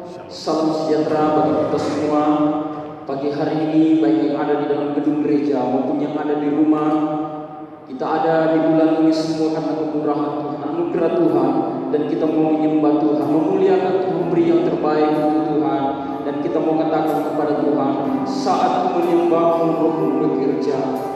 Salam sejahtera bagi kita semua. Pagi hari ini, baik yang ada di dalam gedung gereja maupun yang ada di rumah, kita ada di bulan ini semua karena kemurahan Tuhan, anugerah Tuhan, dan kita mau menyembah Tuhan, memuliakan Tuhan, memberi yang terbaik untuk Tuhan, dan kita mau katakan kepada Tuhan, saat menyembah-Mu, Roh-Mu bekerja.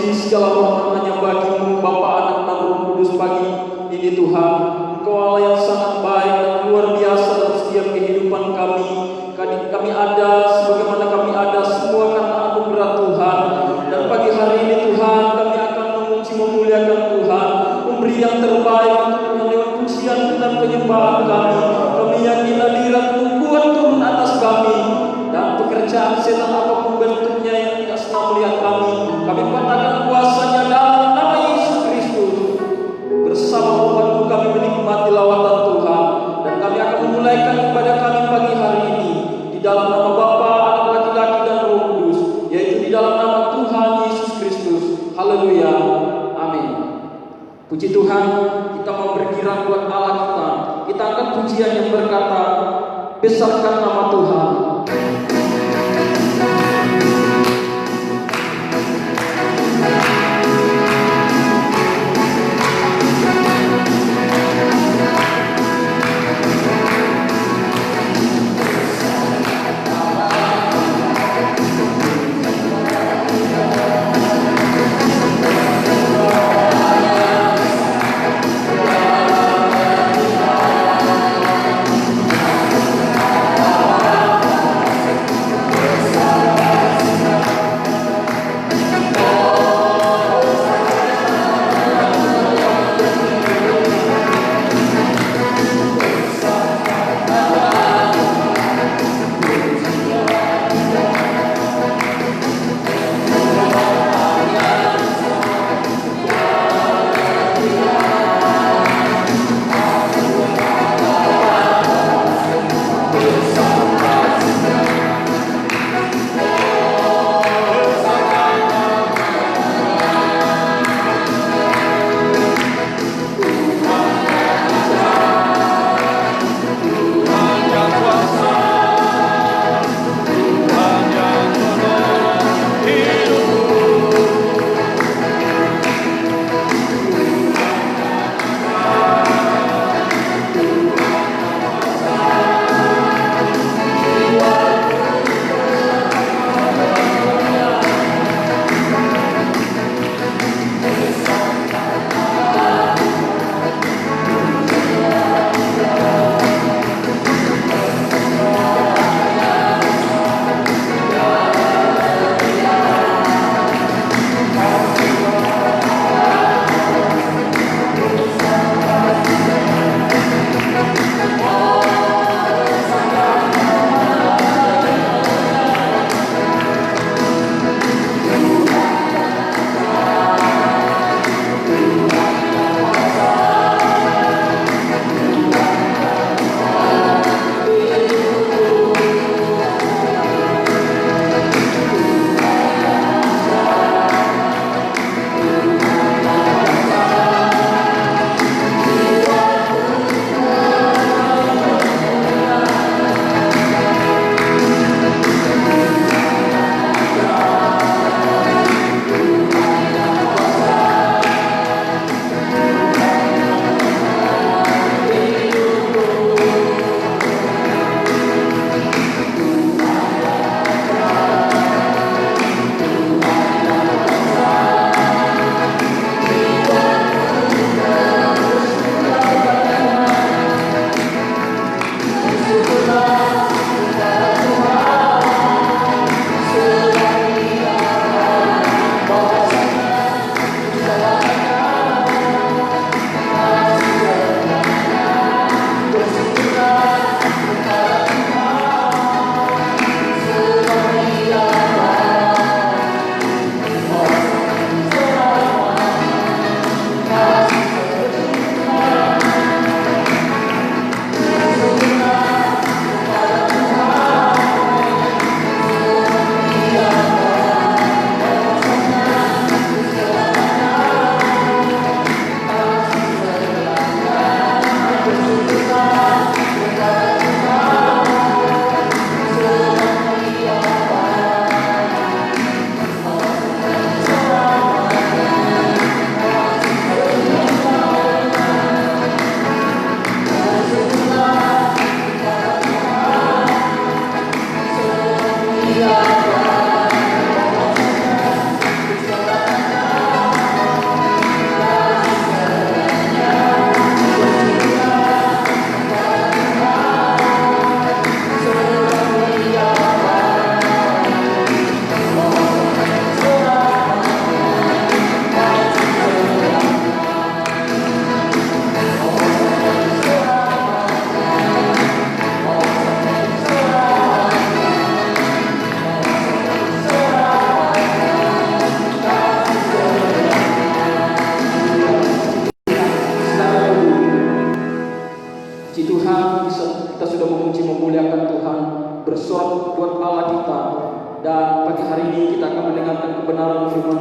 puji segala hormat hanya bagi-Mu Bapa, Anak, dan Roh Kudus pagi ini Tuhan. Engkau Allah yang sangat baik dan luar biasa dalam setiap kehidupan kami. Kami ada sebagaimana kami ada semua karena anugerah Tuhan. Dan pagi hari ini Tuhan kami akan memuji memuliakan Tuhan, memberi yang terbaik untuk Tuhan lewat pujian dan penyembahan kami. Kami yakin hadirat-Mu kuat turun atas kami, dan pekerjaan setan apapun bentuknya yang tidak senang melihat kami patahkan kuasanya dalam nama Yesus Kristus. Bersama umat-Mu kami menikmati lawatan Tuhan, dan kami akan memulaikan ibadah kami pagi hari ini di dalam nama Bapa, Anak laki-laki dan Roh Kudus, yaitu di dalam nama Tuhan Yesus Kristus. Haleluya, amin. Puji Tuhan, kita mau berkira buat Allah kita. Kita akan pujian yang berkata, besarkan nama Tuhan.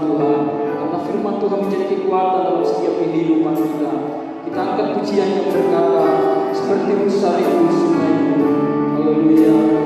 Tuhan. Karena firman Tuhan menjadi kekuatan dalam setiap kehidupan kita. Kita angkat pujian yang berkata, seperti busa ribu sungai. Haleluya.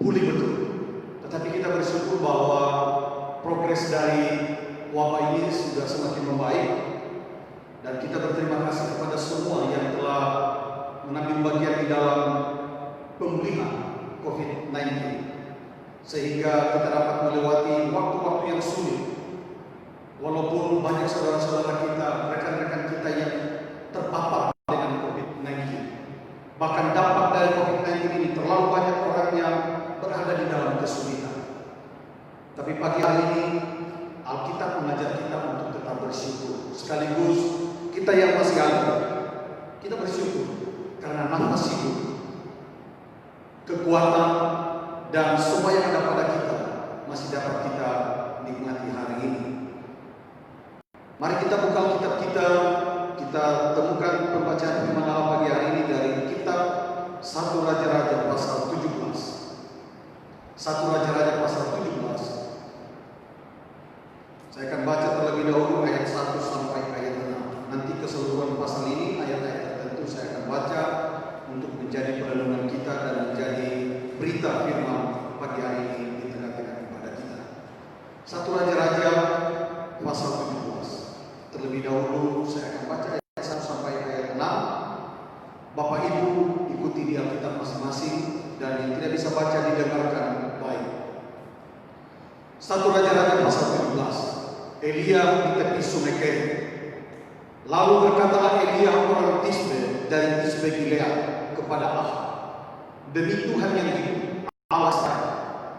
pulih betul. Tetapi kita bersyukur bahwa progres dari wabah ini sudah semakin membaik, dan kita berterima kasih kepada semua yang telah mengambil bagian di dalam pemulihan COVID-19, sehingga kita dapat melewati waktu-waktu yang sulit. Walaupun banyak saudara-saudara kita, rekan-rekan kita yang terpapar dengan COVID-19, bahkan dampak dari COVID-19 ini terlalu banyak orang yang berada di dalam kesulitan. Tapi pagi hari ini Alkitab mengajar kita untuk tetap bersyukur. Sekaligus kita yang masih ada, kita bersyukur karena nafas hidup, kekuatan, dan semua yang ada pada kita masih dapat kita nikmati hari ini. Mari kita buka Alkitab kita temukan pembacaan firman Allah pagi hari ini dari kitab 1 Raja-Raja pasal 17. 1 Raja-Raja pasal 17. Saya akan baca terlebih dahulu ayat 1 sampai ayat 6. Nanti keseluruhan pasal ini ayat-ayat tertentu saya akan baca untuk menjadi perenungan kita dan menjadi berita firman pagi hari ini di tengah-tengah ibadah kita. 1 Raja-Raja pasal 17. Terlebih dahulu saya akan baca ayat 1 sampai ayat 6. Bapak Ibu ikuti di Alkitab masing-masing, dan yang tidak bisa baca didengarkan baik. 1 Raja-Raja pasal 17. Elia di tepi sungai Kerit. Lalu berkatalah Elia orang Tisbe dari Tisbe Gilead kepada Ahab, demi Tuhan yang hidup, Allah saya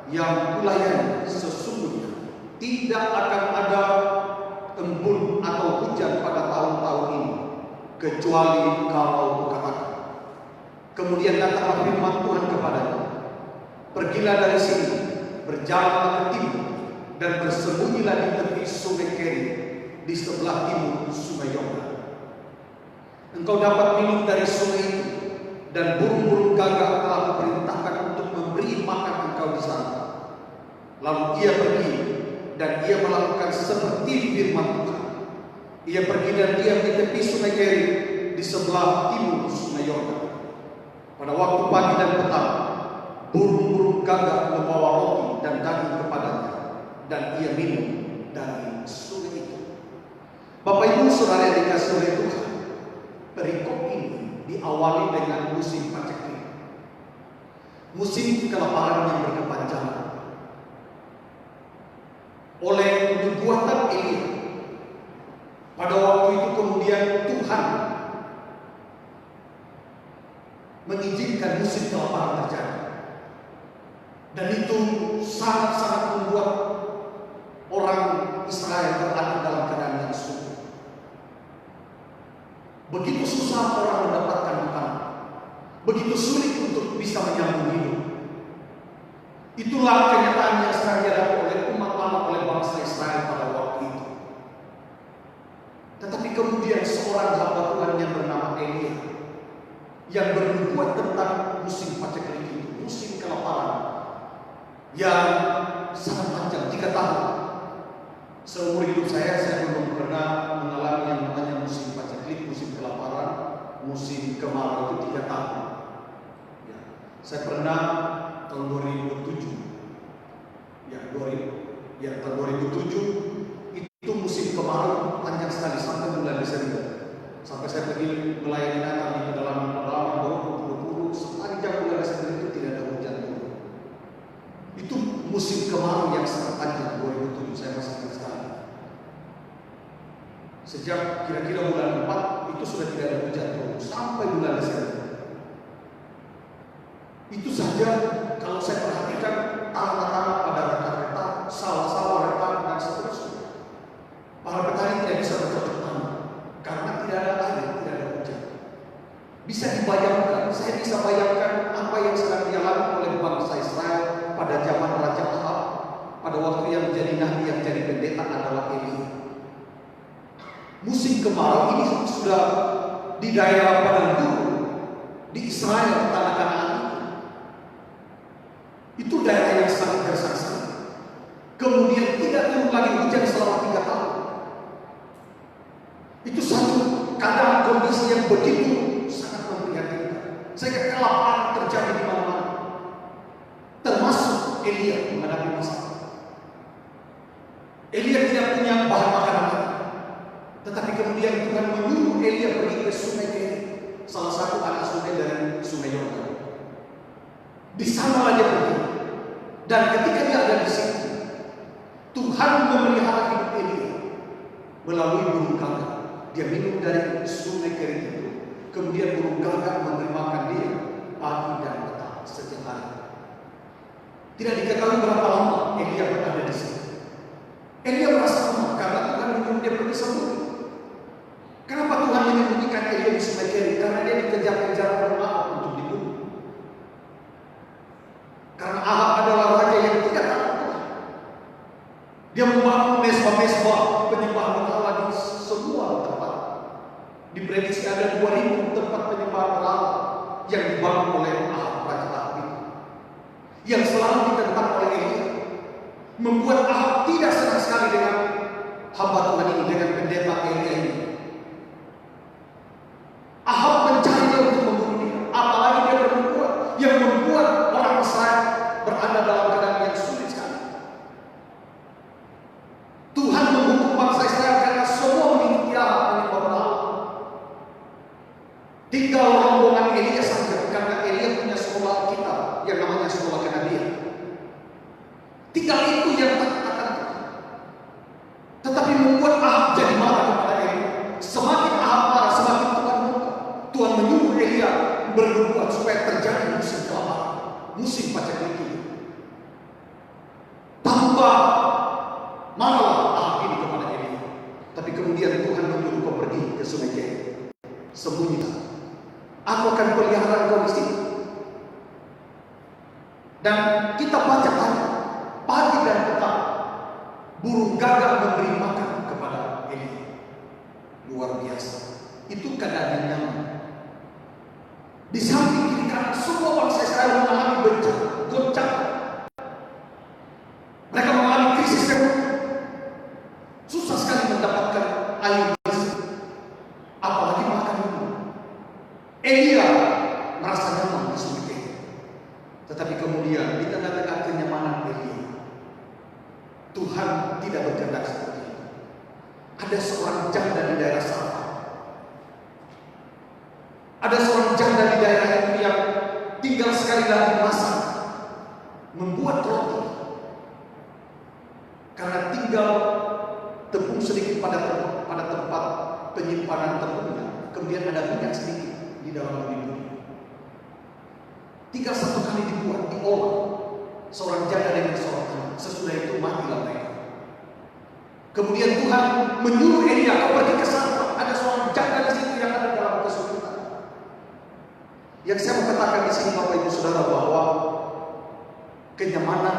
yang kulayani, sesungguhnya tidak akan ada embun atau hujan pada tahun-tahun ini, kecuali kalau kukatakan. Kemudian datanglah firman Tuhan kepadanya, pergilah dari sini, berjalanlah ke timur, dan bersembunyilah di tepi sungai Kerit, di sebelah timur sungai Yordan. Engkau dapat minum dari sungai itu, dan burung-burung gagak telah kuperintahkan untuk memberi makan engkau di sana. Lalu ia pergi, dan ia melakukan seperti firman Tuhan. Ia pergi dan diam di tepi sungai Kerit, di sebelah timur sungai Yordan. Pada waktu pagi dan petang, burung-burung gagak membawa roti dan daging kepadanya, dan ia minum dari sungai itu. Bapak Ibu saudara yang dikasihi oleh Tuhan, perikop ini diawali dengan musim paceklik, musim kelaparan yang berkepanjangan. Oleh nubuatan Elia, pada waktu itu kemudian Tuhan mengizinkan musim kelaparan terjadi, dan itu sangat-sangat membuat orang Israel berada dalam keadaan yang sulit. Begitu susah orang mendapatkan makanan, begitu sulit untuk bisa menyambung hidup. Itulah kenyataan yang sedang dihadapi oleh umat Allah, oleh bangsa Israel pada waktu itu. Tetapi kemudian seorang hamba Tuhan yang bernama Elia, yang bernubuat tentang musim paceklik itu, musim kelaparan yang sangat panjang, 3 tahun. Seumur hidup saya belum pernah mengalami yang namanya musim paceklik, musim kelaparan, musim kemarau itu 3 tahun. Ya, saya pernah tahun 2007. Tahun 2007 itu musim kemarau panjang sekali sampai bulan Desember. Sampai saya pergi melayani Natal di pedalaman berpuluh-puluh, sepanjang bulan Desember itu tidak ada hujan turun. Itu musim kemarau yang sangat panjang 2007, saya masih ingat sekali. Sejak kira-kira bulan 4 itu sudah tidak ada hujan turun sampai bulan Desember. Itu saja kalau saya perhatikan tanah-tanah pada retak-retak, sawah-sawah retak, dan seterusnya. Para petani tidak bisa bercocok tanam karena tidak ada air, tidak ada hujan. Bisa dibayangkan, saya bisa bayangkan apa yang sedang dialami oleh bangsa Israel pada zaman Raja Ahab, pada waktu yang menjadi nabi, yang jadi pendeta adalah Elia. Musim kemarau ini sudah di daerah padang gurun di Israel, tanah Kanaan. Itu daerah yang sangat gersang. Kemudian tidak turun lagi hujan selama 3 tahun. Itu satu keadaan kondisi yang begitu sangat memprihatinkan. Sehingga kelaparan terjadi di mana-mana, termasuk Elia menghadapi masalah. Elia tidak punya bahan makanan lagi. Tetapi kemudian Tuhan menyuruh Elia pergi ke sungai Kerit, salah satu anak sungai dari sungai Yordan. Di sana dia pergi. Dan ketika dia ada di situ, Tuhan memelihara hidup Elia melalui burung gagak. Dia minum dari sungai Kerit itu. Kemudian burung gagak memberi makan dia pagi dan petang setiap hari. Tidak diketahui berapa lama Elia berada di situ. Elia merasa lemah karena Tuhan menyuruh dia pergi sembunyi. Kenapa Tuhan menyembunyikan Elia di sungai Kerit? Karena dia dikejar-kejar oleh Ahab untuk dibunuh. Karena Ahab adalah raja yang tidak takut Tuhan. Dia membangun mesbah-mesbah penyembahan berhala di semua tempat. Diprediksi ada 2000 tempat penyembahan berhala yang dibangun oleh Ahab, raja Ahab itu, yang selalu ditentang oleh Elia, membuat Ahab tidak senang sekali dengan hamba Tuhan ini, dengan pendeta Elia ini. Ahab mencari dia untuk membunuh dia. Apalagi dia berbuat yang membuat orang Israel berada dalam keadaan yang sulit sekali. Tuhan menghukum bangsa Israel karena semua mengikuti Ahab menyembah berhala. Tinggal rombongan Elia saja, karena Elia punya sekolah Alkitab yang namanya sekolah kenabian. Tinggal itu yang tak akan Tuhan. Tetapi membuat Ahab jadi marah kepada Elia. Semakin Ahab marah, semakin Tuhan murka. Tuhan menyuruh Elia berbuat supaya terjadi musim kelaparan, musim pacak gigi. Tambah marah Ahab ini kepada Elia. Tapi kemudian Tuhan menyuruh kau pergi ke sungai Kerit, sembunyilah. Aku akan pelihara engkau di sini. Dan kita baca pagi dan petang burung gagak memberi makan kepada Elia. Luar biasa. Itu keadaan yang nyaman. Di samping kiri kanan semua bangsa Israel mengalami bencana, goncangan. Mereka mengalami krisis ekonomi. Susah sekali mendapatkan air bersih, apalagi makan minum. Elia merasa nyaman di sungai Kerit. Tetapi kemudian di tengah-tengah kenyamanan Elia, Tuhan tidak berkehendak seperti itu. Ada seorang janda di daerah Sarfat. Ada seorang janda di daerah itu yang tinggal sekali lagi masak, membuat roti. Karena tinggal tepung sedikit pada tempat penyimpanan tepungnya, kemudian ada minyak sedikit di dalam bumi. Tinggal satu kali dibuat, diolah. Seorang janda dengan seorang anak. Sesudah itu matilah mereka. Kemudian Tuhan menyuruh Elia, kau pergi ke sana. Ada seorang janda di situ yang ada dalam kesulitan. Yang saya mau katakan di sini, Bapak Ibu Saudara, bahwa kenyamanan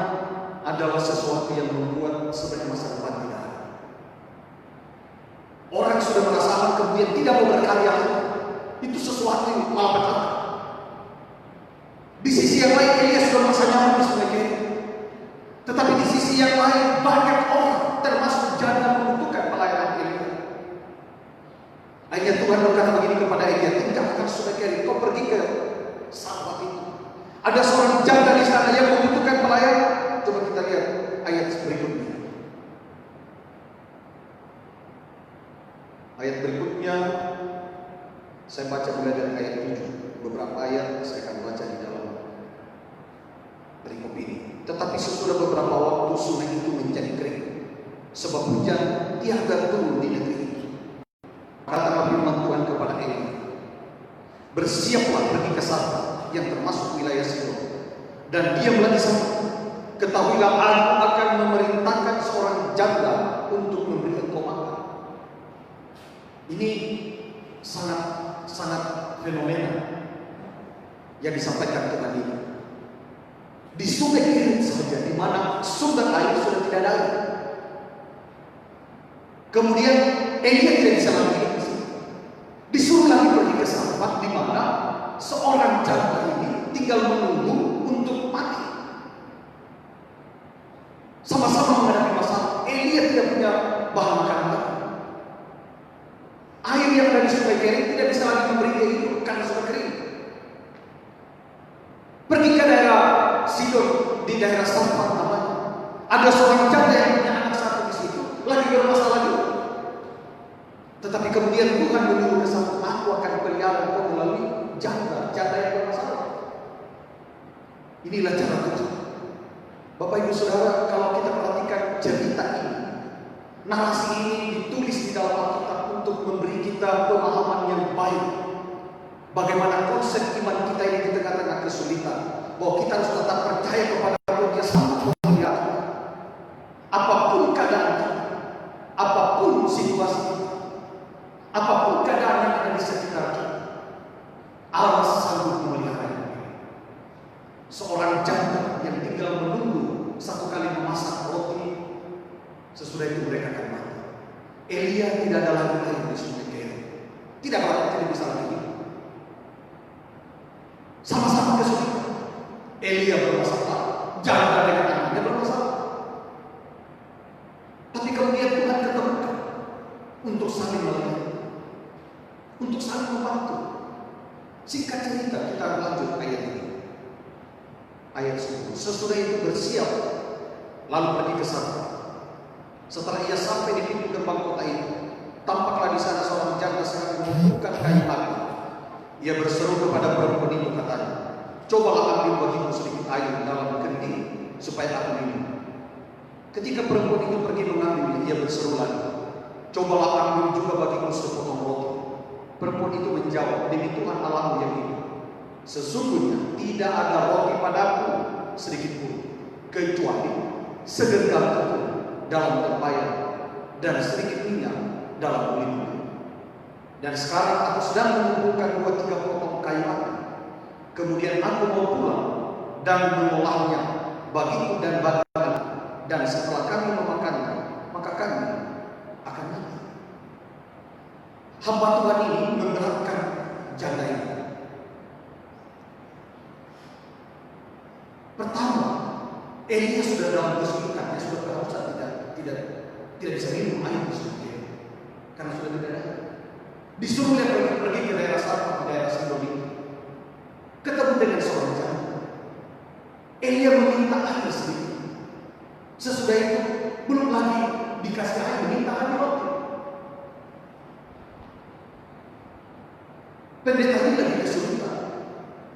adalah sesuatu yang membuat sebenarnya masa depan tidak ada. Orang sudah merasa aman kemudian tidak mau berkarya lagi. Itu sesuatu yang malapetaka. Di sisi yang lain Elia sudah merasa nyaman di sungai Kerit. Tetapi di sisi yang lain banyak orang termasuk janda membutuhkan pelayanan Elia. Akhirnya Tuhan berkata begini kepada Elia, tinggalkan sungai Kerit, kau pergi ke Sarfat itu. Ada seorang janda di sana yang membutuhkan pelayanan. Coba kita lihat ayat berikutnya. Ayat berikutnya saya baca mulai dari ayat 7. Beberapa ayat saya akan baca di dalam berikut ini. Tetapi sesudah beberapa waktu sungai itu menjadi kering, sebab hujan tiada turun di negeri itu. Kata firman Tuhan kepada Elia, bersiaplah pergi ke Sarfat yang termasuk wilayah Sidon, dan diamlah di sana. Ketahuilah aku akan memerintahkan seorang janda untuk memberi engkau makan. Ini sangat fenomena yang disampaikan Tuhan ini. Di sungai Kerit saja, di mana sumber air sudah tidak ada. Kemudian Elia tidak bisa lagi di sini. Disuruh lagi pergi ke Sarfat, di mana seorang janda ini tinggal menunggu untuk mati. Sama-sama menghadapi masalah. Elia tidak punya bahan makanan lagi. Air yang ada di sungai Kerit tidak bisa lagi memberi dia hidup karena sudah kering. Pergi ke daerah Sidon, di daerah Sarfat namanya. Ada seorang janda yang punya anak satu di situ, lagi bermasalah juga. Tetapi kemudian Tuhan menyuruh ke sana, aku akan pelihara kau melalui janda yang bermasalah. Inilah cara Tuhan. Bapak Ibu Saudara, kalau kita perhatikan cerita ini, narasi ini ditulis di dalam Alkitab untuk memberi kita pemahaman yang baik. Bagaimana konsep iman kita ini di tengah-tengah kesulitan, bahwa kita harus tetap percaya kepada Allah, Dia sangat memelihara. Apapun keadaan kita, apapun situasi kita, apapun keadaan yang ada di sekitar kita, Allah sanggup memelihara. Seorang janda yang tinggal menunggu satu kali memasak roti, sesudah itu mereka akan mati. Elia tidak ada lagi air di sungai Kerit. Tidak bisa lagi hidup. Sama-sama kesulitan. Elia bermasalah, janda dengan anaknya bermasalah. Tapi kemudian Tuhan ketemukan untuk saling melayani, untuk saling membantu. Singkat cerita, kita lanjut ayat ini. Ayat 10. Sesudah itu bersiap, lalu pergi ke sana. Setelah ia sampai di pintu gerbang kota itu, tampaklah di sana seorang janda sedang mengumpulkan kayu api. Ia berseru kepada perempuan itu, katanya, cobalah ambil bagiku sedikit air dalam kendi supaya aku minum. Ketika perempuan itu pergi mengambil, ia berseru lagi, cobalah ambil juga bagiku sepotong roti. Perempuan itu menjawab, demi Tuhan Allahmu yang hidup, sesungguhnya tidak ada roti padaku sedikit pun, kecuali segenggam tepung dalam tempayan dan sedikit minyak dalam ulinu. Dan sekarang aku sedang mengumpulkan 2-3 potong kayu api. Kemudian aku mau pulang dan mengolahnya bagiku dan bagiku. Dan setelah kami memakannya, maka kami akan mati. Hamba Tuhan ini memberatkan janda ini. Pertama, Elia sudah dalam kesulitan, dia sudah kehausan, tidak bisa minum air di sungai karena sudah tidak ada. Disuruh dia pergi ke daerah Sarfat, ke daerah Sidon itu, ketemu dengan seorang janda. Elia meminta air sedikit. Sesudah itu belum lagi dikasih air, minta air roti. Pendeta ini lagi kesulitan.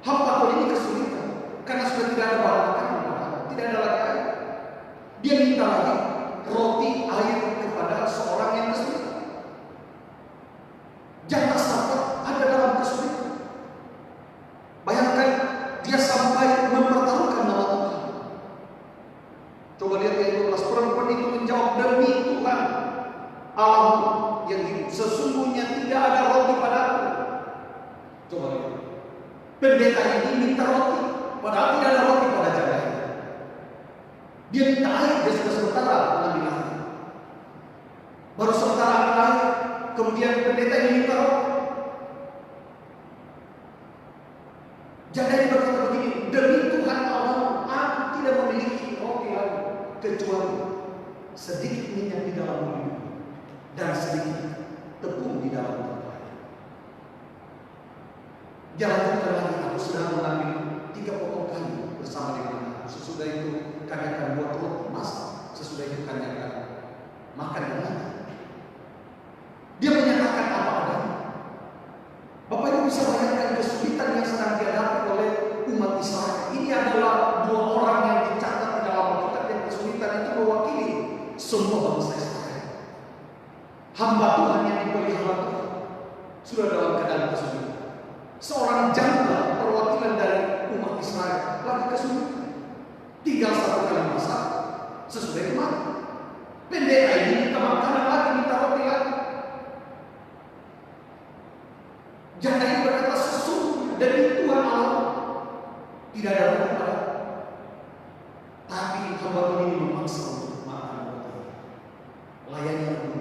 Hamba Tuhan ini kesulitan karena sudah tidak ada bahan makanan, tidak ada lagi air. Dia minta lagi roti air kepada seorang yang kesulitan. Janda Sarfat ada dalam kesulitan. Bayangkan dia sampai mempertaruhkan nama Tuhan. Coba lihat ayat 12, perempuan itu menjawab, demi Tuhan Allahmu yang hidup, sesungguhnya tidak ada roti padaku. Coba lihat, pendeta ini minta roti, padahal tidak ada roti pada janda ini. Dia minta air, dia sudah sementara mengambil air. Baru sementara ambil air, kemudian pendeta ini minta roti. Janda ini berkata begini, demi Tuhan Allah, aku tidak memiliki roti lagi kecuali sedikit minyak di dalam mulutku dan sedikit tepung di dalam tempayan. Dia lanjutkan lagi, aku sedang mengambil 3 potong kayu bersama dengan aku. Sesudah itu kami akan buat roti masak. Sesudah itu kami akan makan dan mati. Dia menyatakan apa adanya. Bapak Ibu bisa bayangkan kesulitan yang sedang dihadapi oleh umat Israel. Ini adalah 2 orang yang dicatat di dalam Alkitab yang kesulitan itu mewakili semua bangsa Israel. Hamba Tuhan yang dipelihara Tuhan sudah dalam keadaan kesulitan. Seorang janda perwakilan dari umat Israel lagi kesulitan. Tinggal 1 kali masak, sesudah itu mati. Pendeta ini minta makanan lagi, minta roti lagi. Janda ini berkata, sesungguhnya dari Tuhan Allah tidak ada roti padaku. Tapi hamba Tuhan ini memaksa untuk makan roti. Layani dulu.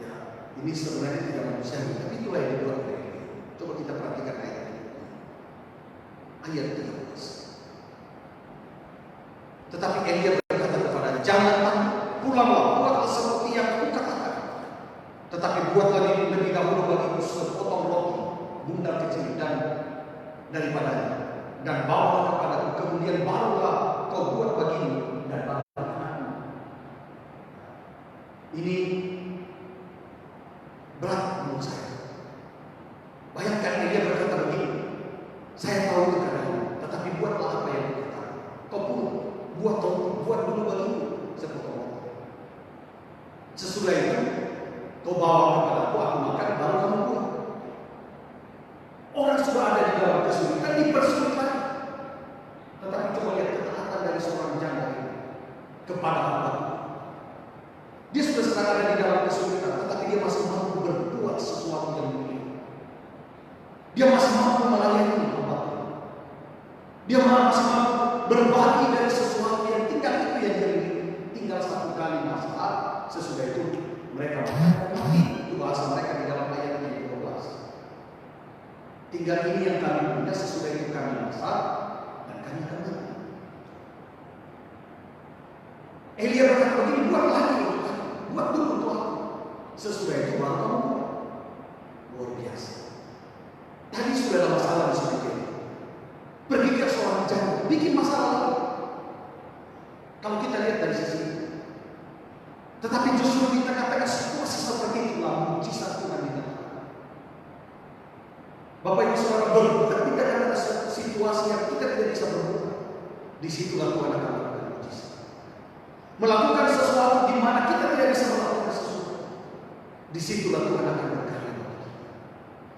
Ya, ini sebenarnya tidak manusiawi, tapi itulah yang dibuat oleh Elia. Coba kita perhatikan ayat ini. Ayat 13. Tetapi Elia berkata kepada, jangan takut, pulanglah, buatlah seperti yang kukatakan. Tetapi buatlah lebih dahulu bagiku sepotong roti bundar kecil dan daripadanya, dan bawalah kepadaku kemudian barulah kau buat begini dan bagaimana. Ini berat menurut saya. Bayangkan dia berkata begini, saya tahu itu keadaan, tetapi buatlah apa yang kita. Kau pun buat dulu begini, sepotong. Sesudah itu kau bawa kepada aku makan, baru kamu buat. Orang sudah ada di dalam kesulitan, dipersulit lagi. Tetapi coba lihat ketaatan dari seorang janda ini kepada Allah. Dia sudah sedang ada di dalam kesulitan, tetapi dia masih mampu berbuat sesuatu yang mulia. Dia masih mampu melayani Allah. Dia masih mampu berbagi dari sesuatu yang tinggal itu yang dia miliki. Tinggal satu kali masalah, sesudah itu mereka mati. Itu bahasa mereka di dalam ayat yang 12. Tinggal ini yang kami punya, sesudah itu kami masak dan kami akan mati. Elia berkata begini, buat lagi untuk aku, buat dulu untuk aku. Sesudah itu baru kamu buat. Luar biasa. Tadi sudah ada masalah di sini. Pergi ke seorang janda, bikin masalah lagi. Kalau kita lihat dari sisi ini. Tetapi justru di tengah-tengah situasi seperti itulah mujizat Tuhan di tengah. Bapak Ibu Saudara, berbuat di tengah-tengah situasi yang kita tidak bisa berbuat. Disitulah Tuhan akan melakukan mujizat. Melakukan sesuatu di mana kita tidak bisa melakukan sesuatu. Disitulah Tuhan akan berkarya.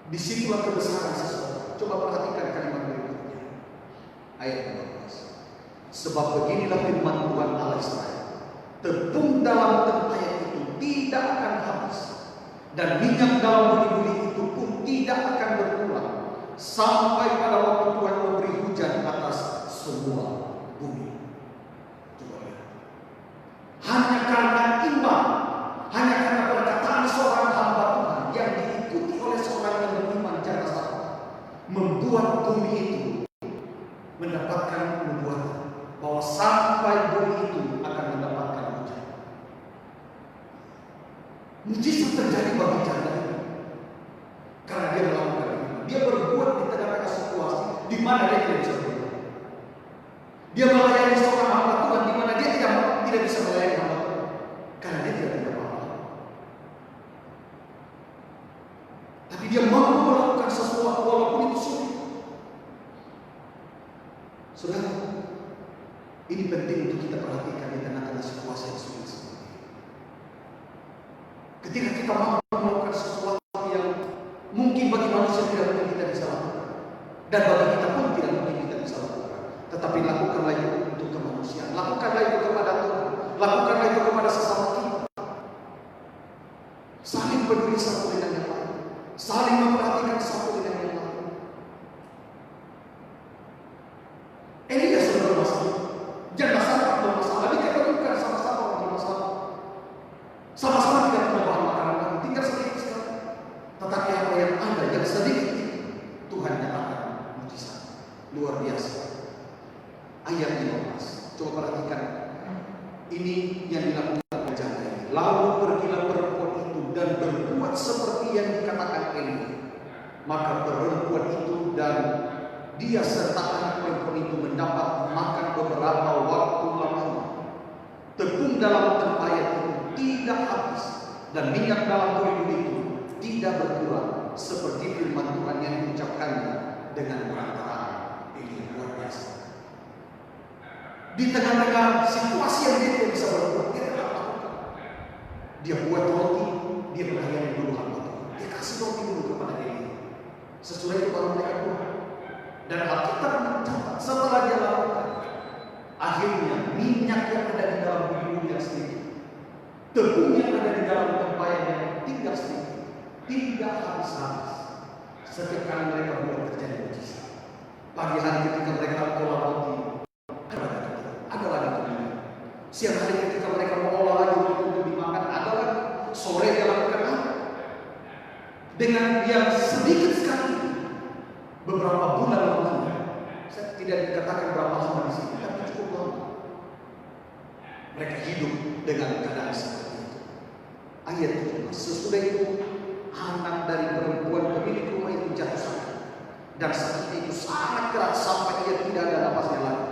Disitulah kebesaran sesuatu. Coba perhatikan kalimat berikutnya. Ayat 14. Sebab beginilah firman Tuhan Allah Israel. Tepung dalam tempayan itu tidak akan habis. Dan minyak dalam buli-buli itu pun tidak akan berkurang. Sampai pada waktu Tuhan memberi hujan atas semua bumi. Coba lihat. Hanya karena iman. Hanya karena perkataan seorang hamba Tuhan yang diikuti oleh seorang yang beriman jangan salah, membuat bumi itu mendapatkan nubuatan bahwa sampai bumi itu akan mendapatkan hujan. Mujizat terjadi bagi janda ini karena dia melakukan ini. Dia berbuat di tengah-tengah situasi di mana dia tidak bisa berbuat. Dia melayani seorang hamba Tuhan di mana dia tidak bisa melayani hamba Tuhan karena dia tidak punya apa-apa. Tapi dia mampu melakukan sesuatu walaupun itu sulit. Saudara, ini penting untuk kita perhatikan di tengah-tengah situasi yang sulit seperti ini. Ketika kita mampu melakukan sesuatu yang mungkin bagi manusia tidak mungkin kita bisa lakukan, dan bagi kita pun tidak mungkin kita bisa lakukan, tetapi lakukanlah itu untuk kemanusiaan, lakukanlah itu kepada Tuhan, lakukanlah itu kepada sesama kita. Saling peduli satu dengan yang lain, saling memperhatikan satu dengan yang lain. Elia sudah bermasalah, jangan sampai bermasalah, diketemukan sama-sama bermasalah, sama-sama tidak punya bahan makanan lagi, tinggal sedikit sekali. Tetapi apa yang ada yang sedikit itu Tuhan nyatakan mujizat luar biasa. Ayat 15, coba perhatikan. Ini yang dilakukan oleh janda ini. Lalu pergilah perempuan itu dan berbuat seperti yang dikatakan Elia. Maka perempuan itu dan dia serta anak perempuan itu mendapat makan beberapa waktu lamanya. Tepung dalam tempayan itu tidak habis dan minyak dalam buli-buli itu tidak berkurang, seperti firman Tuhan yang diucapkannya dengan perantaraan ini. Luar biasa. Di tengah-tengah situasi yang dia tidak bisa berbuat, dia tidak lakukan. Dia buat roti, dia melayani dulu hamba Tuhan. Dia kasih roti dulu kepada Elia. Sesudah itu baru mereka buat. Dan Alkitab mencatat setelah dia lakukan, akhirnya minyak yang ada di dalam buli-buli yang sedikit, tepung yang ada di dalam tempayan yang tinggal sedikit, tidak habis-habis. Setiap kali mereka buat terjadi mujizat. Pagi hari ketika mereka olah roti, ada lagi kemudian. Siang hari ketika mereka mau olah lagi roti untuk dimakan, ada lagi. Sore dia lakukan apa? Dengan yang sedikit sekali, beberapa bulan lamanya. Saya tidak dikatakan berapa lama di sini, tapi cukup lama. Mereka hidup dengan keadaan seperti itu. Ayat 17. Sesudah itu anak dari perempuan pemilik rumah itu jatuh sakit, dan sakitnya itu sangat keras sampai ia tidak ada napasnya lagi.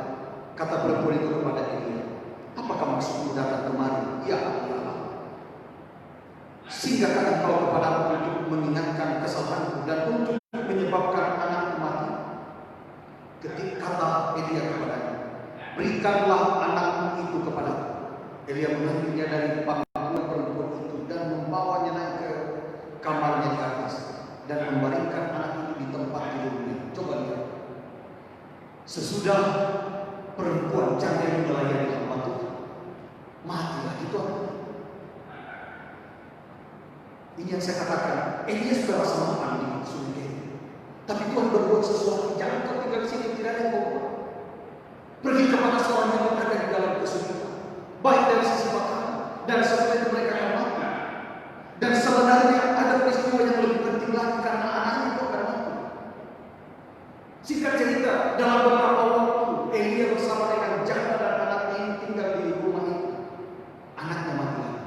berikanlah anakmu itu kepadaku. Elia mengambilnya dari pangkuan perempuan itu dan membawanya naik ke kamarnya di atas dan membaringkan anak itu di tempat tidurnya. Coba lihat. Sesudah perempuan cantik melayani hamba Tuhan, matilah itu anaknya. Ini yang saya katakan, Elia sudah rasa mapan di surga. Tapi Tuhan berbuat sesuatu. Jangan kau tinggal di sini, tidak ada yang kau buat. Pergi kepada seorang yang berada di dalam kesulitan, baik dari sisi makanan dan sesudah itu mereka akan mati. Dan sebenarnya ada peristiwa yang lebih penting lagi karena anaknya itu akan mati. Singkat cerita, dalam beberapa waktu Elia bersama dengan janda dan anaknya ini tinggal di rumah itu. Anaknya mati lagi.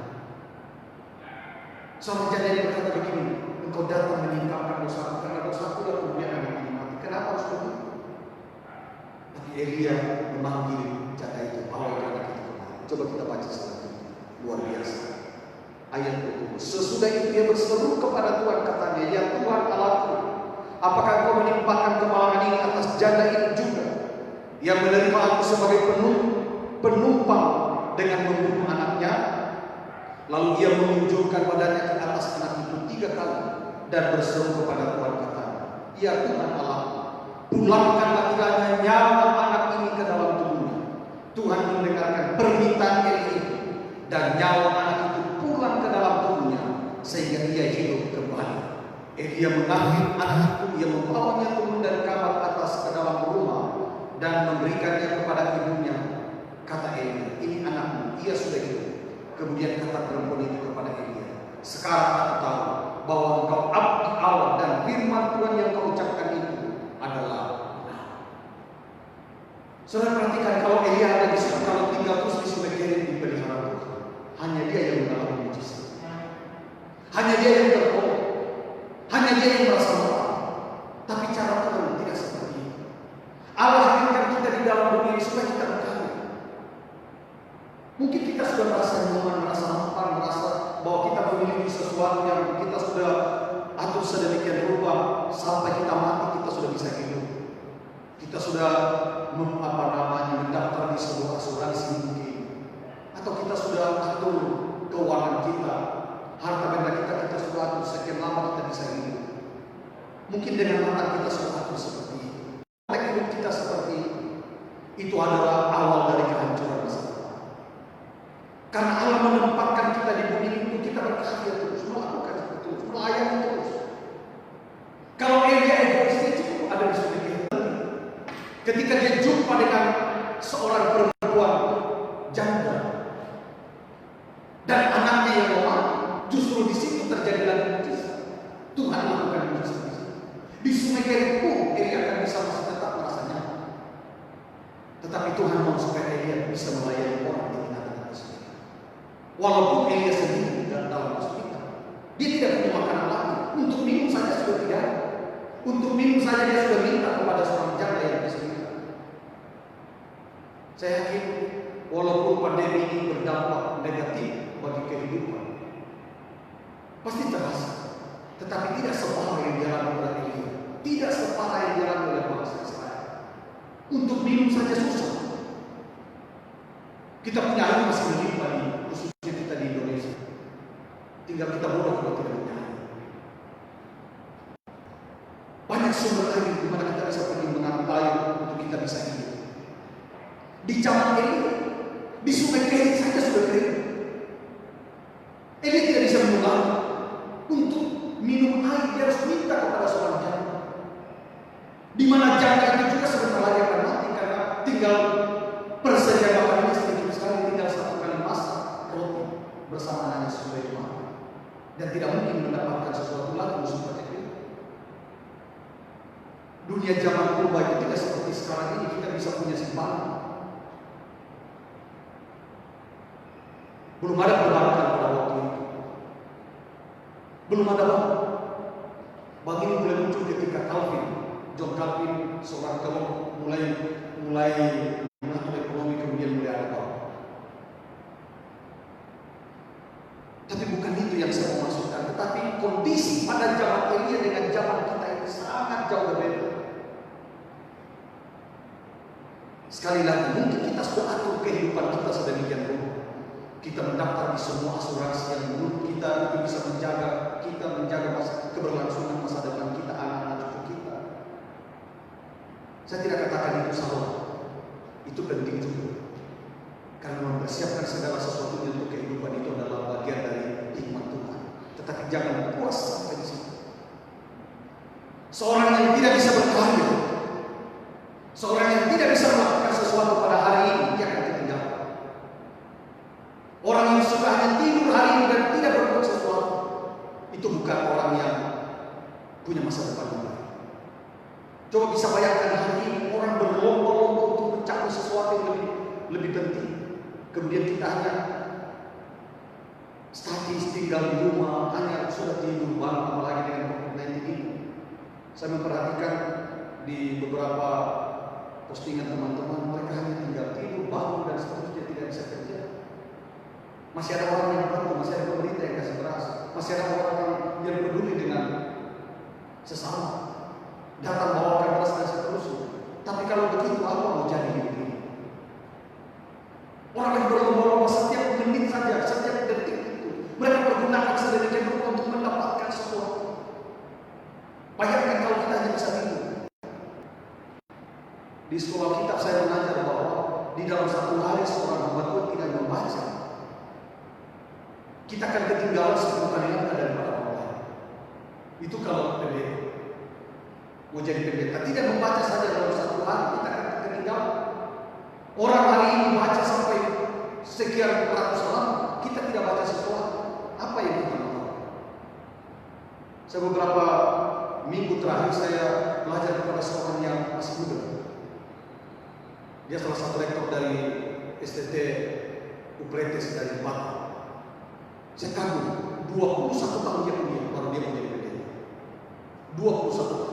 Seorang janda yang berkata begini, engkau datang meninggalkan dosaku karena dosaku dan kemudian anak ini mati. Kenapa harus begitu? Tapi Elia memanggil janda itu, bawa anak itu kemari. Coba kita baca selanjutnya. Luar biasa. Ayat 20. Sesudah itu dia berseru kepada Tuhan, katanya, ya Tuhan Allahku, apakah kau menimpakan kemalangan ini atas janda ini juga, yang menerima aku sebagai penumpang dengan membunuh anaknya? Lalu ia menunjukkan badannya ke atas anak itu 3 kali dan berseru kepada Tuhan, katanya, ya Tuhan Allahku, pulangkanlah kiranya nyawa anak ini ke dalam tubuhnya. Tuhan mendengarkan permintaan Elia itu, dan nyawa anak itu pulang ke dalam tubuhnya sehingga ia hidup kembali. Elia mengambil anak itu, ia membawanya turun dari kamar atas ke dalam rumah dan memberikannya kepada ibunya. Kata Elia, ini anakmu, ia sudah hidup. Kemudian kata perempuan itu kepada Elia, sekarang aku tahu bahwa engkau abdi Allah dan firman Tuhan yang kau ucapkan itu adalah benar. Saudara perhatikan, kalau Elia ada di situ, kalau tinggal terus di Sumekerin dipelihara Tuhan, hanya dia yang mengalami mujizat, hanya dia yang tertolong, hanya dia yang merasa marah. Tapi cara Tuhan tidak seperti itu. Allah hadirkan kita di dalam dunia ini supaya kita berkaya. Mungkin kita sudah merasa nyaman, merasa mapan, merasa bahwa kita memiliki sesuatu yang kita sudah atur sedemikian rupa sampai kita mati kita sudah bisa hidup. Kita sudah mendaftar di sebuah asuransi mungkin, atau kita sudah atur keuangan kita, harta benda kita sudah atur sekian lama kita bisa hidup. Mungkin dengan mata kita sudah atur seperti itu. Hidup kita seperti itu adalah awal dari kehancuran besar. Karena Allah menempatkan kita di bumi ini, kita berkarya terus, melakukan terus, melayani terus. Kalau Elia egois, dia cukup ada di surga. Ketika dia jumpa dengan seorang perempuan janda dan anaknya yang lemah, justru di situ terjadi lagi mujizat. Tuhan lakukan mujizat. Di Sungai Kerit Elia akan bisa masih tetap merasa nyaman. Tetapi Tuhan mau supaya Elia bisa melayani orang di tengah-tengah kesulitan. Walaupun Elia sendiri dalam kesulitan, dia tidak punya makanan lagi. Untuk minum saja sudah tidak ada. Untuk minum saja dia sudah minta kepada seorang janda yang kesulitan. Saya yakin walaupun pandemi ini berdampak negatif bagi kehidupan, pasti terasa. Tetapi tidak separah yang dialami oleh Elia, tidak separah yang dialami oleh bangsa Israel. Untuk minum saja susah. Kita punya air masih melimpah nih, khususnya kita di Indonesia. Tinggal kita bodoh kalau tidak punya air. Banyak sumber air di mana kita bisa pergi mengambil air untuk kita bisa hidup. Di zaman ini, di Sungai Kerit saja sudah kering. Elia tidak bisa minum air. Untuk minum air dia harus minta kepada seorang janda. Di mana janda itu juga sebentar lagi akan mati karena tinggal persediaan makanannya sedikit sekali, tinggal 1 kali masak roti bersama anaknya supaya mati. Dan tidak mungkin mendapatkan sesuatu lagi seperti itu. Dunia zaman purba itu tidak seperti sekarang ini, kita bisa punya simpanan. Belum ada perbankan pada waktu itu. Belum ada bank. Bank ini mulai muncul ketika John Calvin, seorang teolog, mulai mengatur ekonomi, kemudian mulai ada bank. Tapi bukan itu yang saya mau maksudkan. Tetapi kondisi pada zaman Elia dengan zaman kita ini sangat jauh berbeda. Sekali lagi, mungkin kita sudah atur kehidupan kita sedemikian rupa. Kita mendaftar di semua asuransi yang menurut kita itu bisa menjaga keberlangsungan masa depan kita, anak-anak cucu kita. Saya tidak katakan itu salah, itu penting juga. Karena mempersiapkan segala sesuatu untuk kehidupan itu adalah bagian dari hikmat Tuhan. Tetapi jangan puas sampai di situ. Seorang yang tidak bisa berkarya, seorang yang tidak bisa melakukan sesuatu pada hari ini, dia akan ketinggalan. Orang yang suka hanya tidur hari ini dan tidak berbuat sesuatu, itu bukan orang yang punya masa depan yang baik. Coba bisa bayangkan hari ini orang berlomba-lomba untuk mencapai sesuatu yang lebih penting. Kemudian kita hanya statis tinggal di rumah, hanya sudah tidur malam, apalagi dengan COVID-19 ini. Saya memperhatikan di beberapa postingan teman-teman, mereka hanya tinggal tidur, bangun dan seterusnya, tidak bisa kerja. Masih ada orang yang bantu, masih ada pemerintah yang kasih beras, masih ada orang yang peduli dengan sesama, datang bawakan beras dan seterusnya. Tapi kalau begitu apa mau jadi ini? Orang yang berlomba-lomba setiap menit saja, setiap detik itu, mereka pergunakan sedemikian rupa untuk mendapatkan sesuatu. Bayangkan kalau kita hanya bisa tidur. Di sekolah kitab saya mengajar bahwa di dalam satu hari seorang hamba Tuhan tidak membaca, kita akan ketinggalan 10 kali lipat daripada orang lain. Itu kalau pendeta. Mau jadi pendeta tidak membaca saja dalam satu hari, kita akan ketinggalan. Orang hari ini baca sampai sekian ratus halaman, kita tidak baca sesuatu. Apa yang kita lakukan? Saya beberapa minggu terakhir saya belajar kepada seorang yang masih muda. Dia salah satu rektor dari STT Upletes dari Batam. Saya kagum, 21 tahun dia punya, baru dia menjadi pendeta. 21 tahun.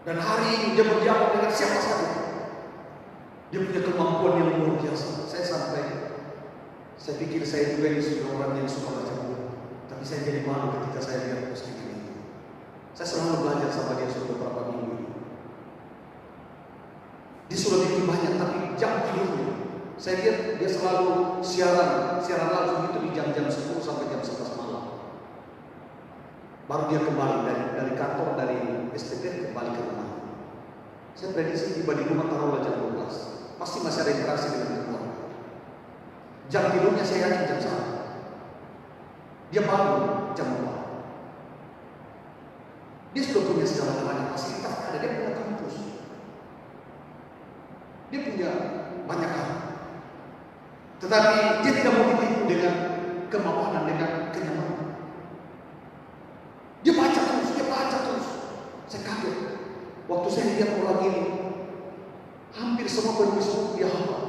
Dan hari ini dia berdialog dengan siapa saja. Dia punya kemampuan yang luar biasa. Saya pikir saya juga ini sudah orang yang suka baca buku. Tapi saya jadi malu ketika saya lihat postingan itu. Saya selalu belajar sama dia sudah beberapa minggu ini. Dia sudah bikin banyak, tapi jam tidurnya. Saya lihat dia selalu siaran langsung itu di jam-jam 10 sampai jam 11 malam. Baru dia kembali dari kantor, dari STT kembali ke rumah. Saya prediksi tiba di rumah taruhlah jam 12. Pasti masih ada interaksi dengan keluarga. Jam tidurnya saya yakin jam 1. Dia bangun jam 4. Dia sudah punya segala-galanya, fasilitas ada, dia punya kampus. Dia punya banyak hal. Tetapi dia tidak mau ditipu dengan kemapanan, dengan kenyamanan. Dia baca terus. Saya kaget. Waktu saya lihat orang ini, hampir semua penulis buku dia hafal.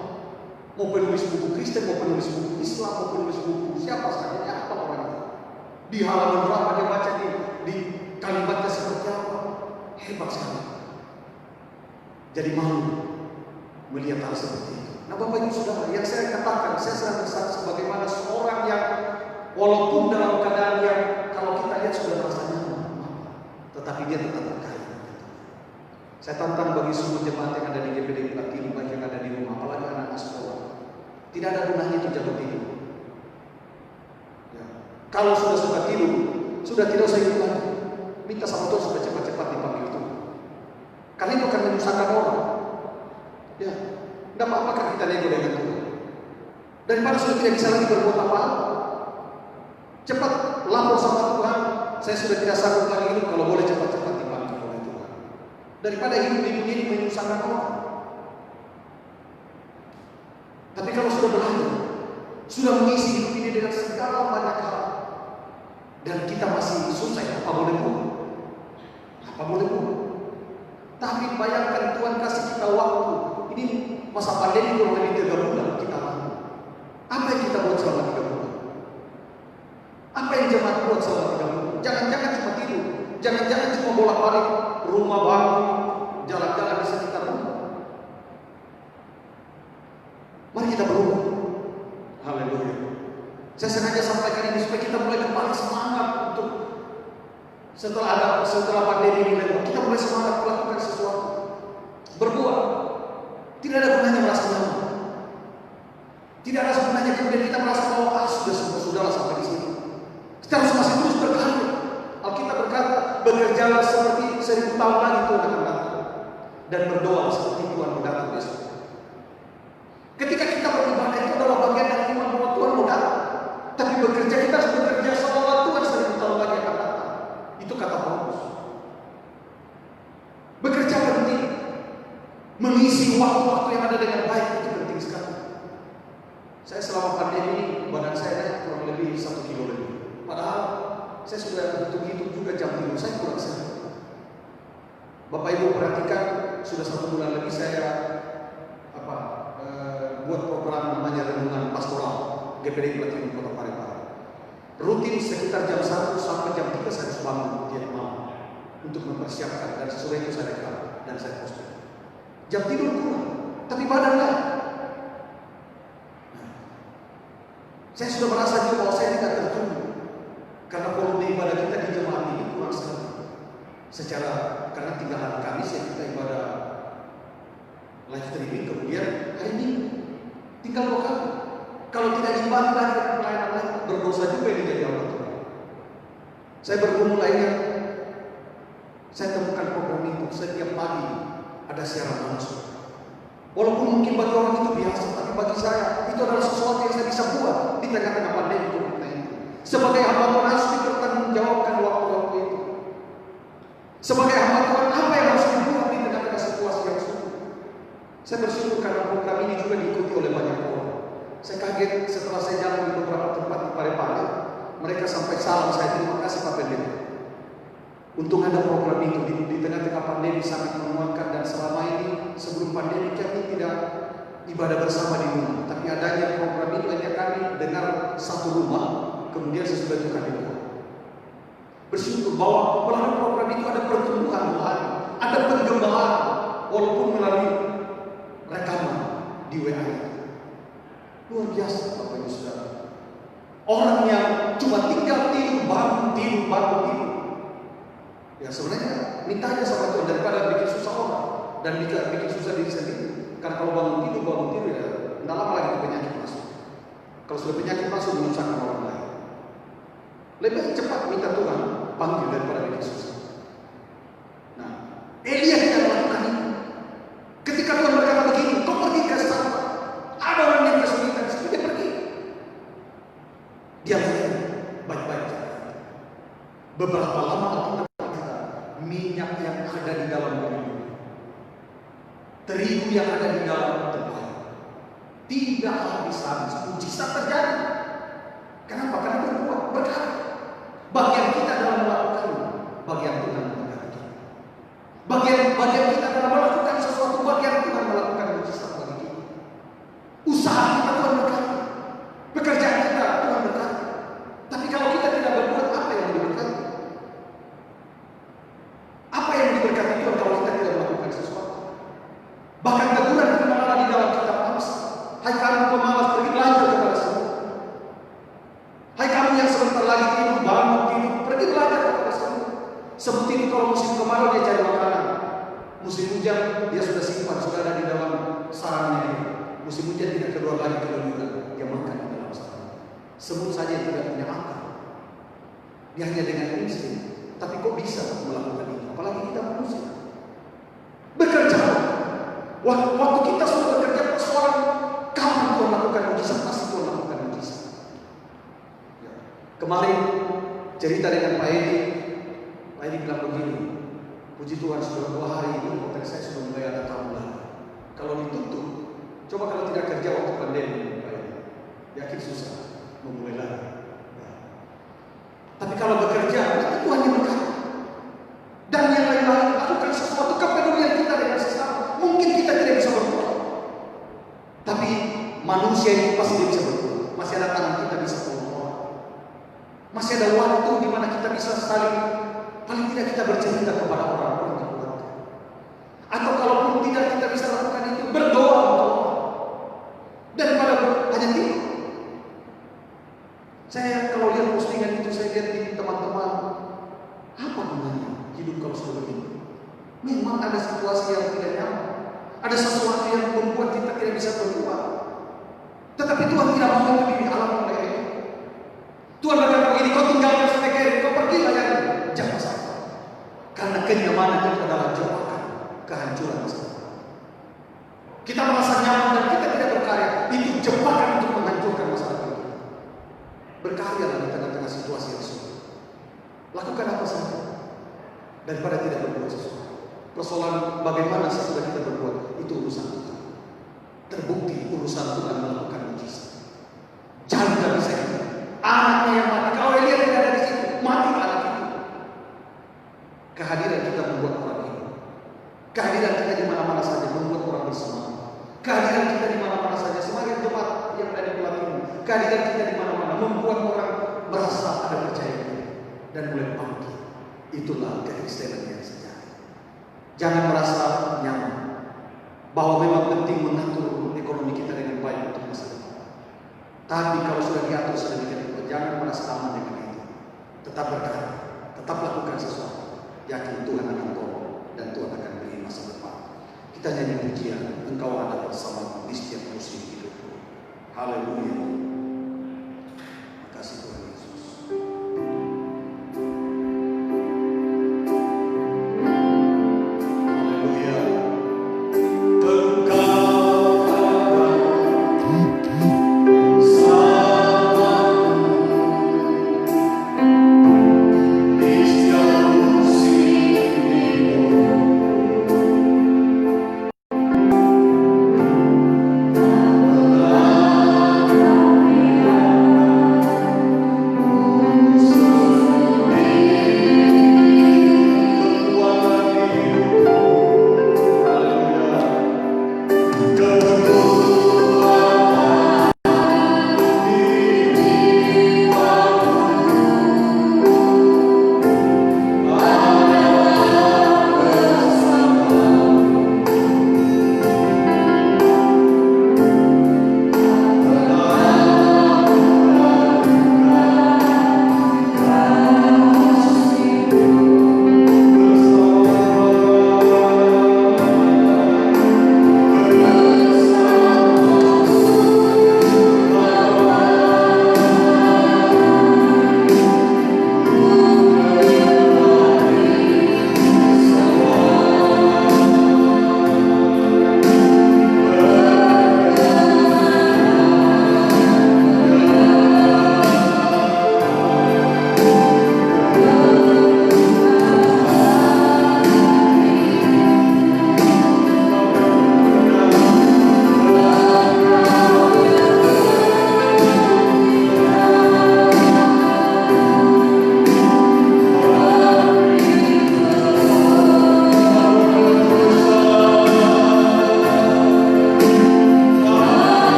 Mau penulis buku Kristen, mau penulis buku Islam, mau penulis buku siapa saja, dia hafal orang itu. Di halaman berapa dia baca di kalimatnya seperti apa. Hebat sekali. Jadi malu melihat hal seperti itu. Nah Bapak Ibu Saudara, yang saya katakan, saya sedang bersaksi sebagaimana seorang yang walaupun dalam keadaan yang kalau kita lihat sudah merasa nyaman, tetapi dia tetap berkaya. Saya tantang bagi seluruh jemaat yang ada di GPD Platini, baik yang ada di rumah, apalagi anak-anak sekolah. Tidak ada gunanya itu jago tidur. Ya. Kalau sudah suka tidur, sudah tidak usah hidup lagi. Minta sama Tuhan supaya cepat-cepat dipanggil Tuhan. Karena itu akan menyusahkan orang. Ya, tidak apa-apa kan kita nego dengan Tuhan. Daripada sudah tidak bisa lagi berbuat apa-apa, cepat lapor sama Tuhan. Saya sudah tidak sanggup lagi hidup, kalau boleh cepat-cepat dipanggil oleh Tuhan. Daripada hidup di dunia ini menyusahkan orang. Tapi kalau sudah belajar, sudah mengisi hidup ini dengan segala banyak hal, dan kita masih susah, apa boleh buat? Apa boleh buat? Tapi bayangkan Tuhan kasih kita waktu. Ini masa pandemi kurang lebih 3 bulan kita lalu. Apa yang kita buat selama 3 bulan? Apa yang jemaat buat selama 3 bulan? Jangan-jangan cuma tidur, jangan-jangan cuma bolak-balik rumah baru, jalan-jalan di sekitar rumah. Mari kita berubah. Haleluya. Saya sengaja sampaikan ini supaya kita mulai kembali semangat untuk setelah pandemi ini lewat, kita mulai semangat melakukan sesuatu. Tidak ada gunanya merasa nyaman. Tidak ada gunanya kemudian kita merasa bahwa sudahlah sampai di sini. Kita harus masih terus berkarya. Alkitab berkata, bekerjalah seperti 1000 tahun lagi Tuhan akan datang, dan berdoa seperti Tuhan mau datang besok. Ketika kita beribadah itu adalah bagian dari iman bahwa Tuhan mau datang, tapi bekerja kita harus bekerja seolah Tuhan 1000 tahun lagi akan datang. Itu kata Paulus. Bekerja penting, mengisi waktu-waktu yang ada dengan baik itu penting sekali. Saya selama pandemi badan saya naik kurang lebih 1 kilo lebih. Padahal saya sudah hitung-hitung juga jam tidur saya kurang sehat. Bapak Ibu perhatikan, sudah 1 bulan lebih saya buat program namanya renungan pastoral GPD Platinum Kota Parepare. Rutin sekitar jam 1 sampai jam 3 saya harus bangun tiap malam untuk mempersiapkan, dan sesudah itu saya rekam dan saya posting. Jam tidur kurang, tapi badan naik. Saya sudah merasa juga bahwa saya tidak tertunggu karena volume ibadah kita di jemaat ini kurang sekali. Karena 3 hari Kamis ya kita ibadah live streaming, kemudian hari Minggu tinggal 2 kali. Kalau tidak diimbangi lagi dengan pelayanan lain, berdosa juga ini jadi Allah Tuhan. Saya bergumul lainnya, saya temukan program itu setiap pagi ada siaran langsung. Walaupun mungkin bagi orang itu biasa, tapi bagi saya itu adalah sesuatu yang saya bisa buat di tengah-tengah pandemi COVID-19. Sebagai hamba Tuhan harus dipertanggungjawabkan waktu-waktu itu. Sebagai hamba Tuhan, apa yang harus dibuat di tengah-tengah situasi yang sulit? Saya bersyukur karena program ini juga diikuti oleh banyak orang. Saya kaget setelah saya jalan di beberapa tempat di Parepare, mereka sampai salam saya, terima kasih Pak Pendeta. Untung ada program itu di tengah-tengah pandemi sangat menguatkan, dan selama ini sebelum pandemi kami tidak ibadah bersama di rumah, tapi adanya program itu hanya kami dengar satu rumah, kemudian sesudah itu kami buat. Bersyukur bahwa melalui program itu ada pertumbuhan rohani, ada pengembangan walaupun melalui rekaman di WA itu. Luar biasa Bapak Ibu Saudara. Orang yang cuma tinggal tidur, bangun tidur. Ya sebenarnya minta aja sama Tuhan daripada bikin susah orang dan bikin susah diri sendiri. Karena kalau bangun tidur ya tidak lama lagi penyakit masuk. Kalau sudah penyakit masuk menyusahkan orang lain. Lebih cepat minta Tuhan panggil daripada bikin susah. Nah, Elia tidak melakukan itu. Ketika Tuhan berkata begini, kau pergi ke sana. Ada orang yang kesulitan, dia pergi. Dia baik-baik. Beberapa lama minyak yang ada di dalam bumi, terigu yang ada di dalam tempat, tidak habis-habis, mujizat terjadi. Kenapa? Karena berbuat berkat. Bagian kita dalam melakukannya, bagian Tuhan memberkati. Bagian kita dalam melakukan sesuatu, bagian Tuhan melakukan mujizat bagi kita. Usaha kita Tuhan berkati, pekerjaan kita Tuhan berkati. Tapi kalau kita tidak berbuat, apa yang diberkati? Apa yang diberkati Tuhan kalau kita tidak melakukan sesuatu? Bahkan teguran firman Allah di dalam kitab Amsal, hai kamu pemalas, pergi belajar kepada semua. Hai kamu yang sebentar lagi tidur, bangun tidur, pergi belajar kepada semua. Seperti itu kalau musim kemarau dia cari makanan, musim hujan dia sudah simpan, sudah ada di dalam sarangnya. Musim hujan tidak keluar lagi keluyuran, dia makan di dalam sarang. Semut saja tidak punya akal, dia hanya dengan insting. Tapi kok bisa melakukan itu? Apalagi kita manusia. Bekerja. Waktu kita sudah bekerja, persoalan kapan Tuhan lakukan mujizat? Pasti Tuhan lakukan mujizat. Ya. Kemarin cerita dengan Pak Edi. Pak Edi bilang begini, puji Tuhan sudah 2 hari ini hotel saya sudah mulai ada tamu lagi. Kalau ditutup, coba kalau tidak kerja waktu pandemi, Pak Edi, yakin susah memulai lagi. Tapi kalau bekerja, itu Tuhan yang berkati. Dan yang lain-lain, lakukan sesuatu kepedulian kita dengan sesama. Mungkin kita tidak bisa berbuat, tapi manusia itu pasti bisa berbuat. Masih ada tangan kita bisa berbuat. Masih ada waktu di mana kita bisa saling, paling tidak kita bercerita kepada orang-orang yang kuat. Atau kalaupun tidak kita bisa lakukan itu, berdoa untuk orang. Daripada hanya tidur. Saya kalau lihat postingan itu, saya lihat di teman-teman, apa gunanya hidup kalau sudah begitu? Memang ada situasi yang tidak nyaman, ada sesuatu yang membuat Tapi Tuhan tidak mau itu dialami oleh Eli. Tuhan berkata begini, kau tinggalkan sebagai kau pergi layar, jangan sampai. Karena kenyamanan itu adalah jebakan kehancuran masa depan. Kita merasa nyaman dan kita tidak berkarya, itu jebakan untuk menghancurkan masa depan. Berkaryalah di tengah-tengah situasi yang sulit. Lakukan apa saja daripada tidak berbuat sesuatu. Persoalan bagaimana sesudah kita berbuat itu urusan Tuhan. Terbukti urusan Tuhan melakukan mujizat. Jangan dari saya. Anaknya yang mati. Kalau Elia tidak ada di situ, mati anak itu. Kehadiran kita membuat orang hidup. Kehadiran kita di mana-mana saja membuat orang bersemangat. Kehadiran kita di mana-mana saja, semakin jemaat yang ada di Pelatihan. Kehadiran kita di mana-mana membuat orang merasa ada percaya diri dan mulai bangkit. Itulah kekristenan yang sejati. Jangan merasa nyaman bahwa memang penting mengatur ekonomi kita dengan baik untuk masa depan. Tapi kalau sudah diatur sedemikian rupa, jangan merasa aman dengan itu. Tetap berkarya, tetap lakukan sesuatu. Yakin Tuhan akan tolong dan Tuhan akan beri masa depan. Kita nyanyi pujian, Engkau ada bersama di setiap musim hidupku. Haleluya. Makasih Tuhan Yesus. Haleluya.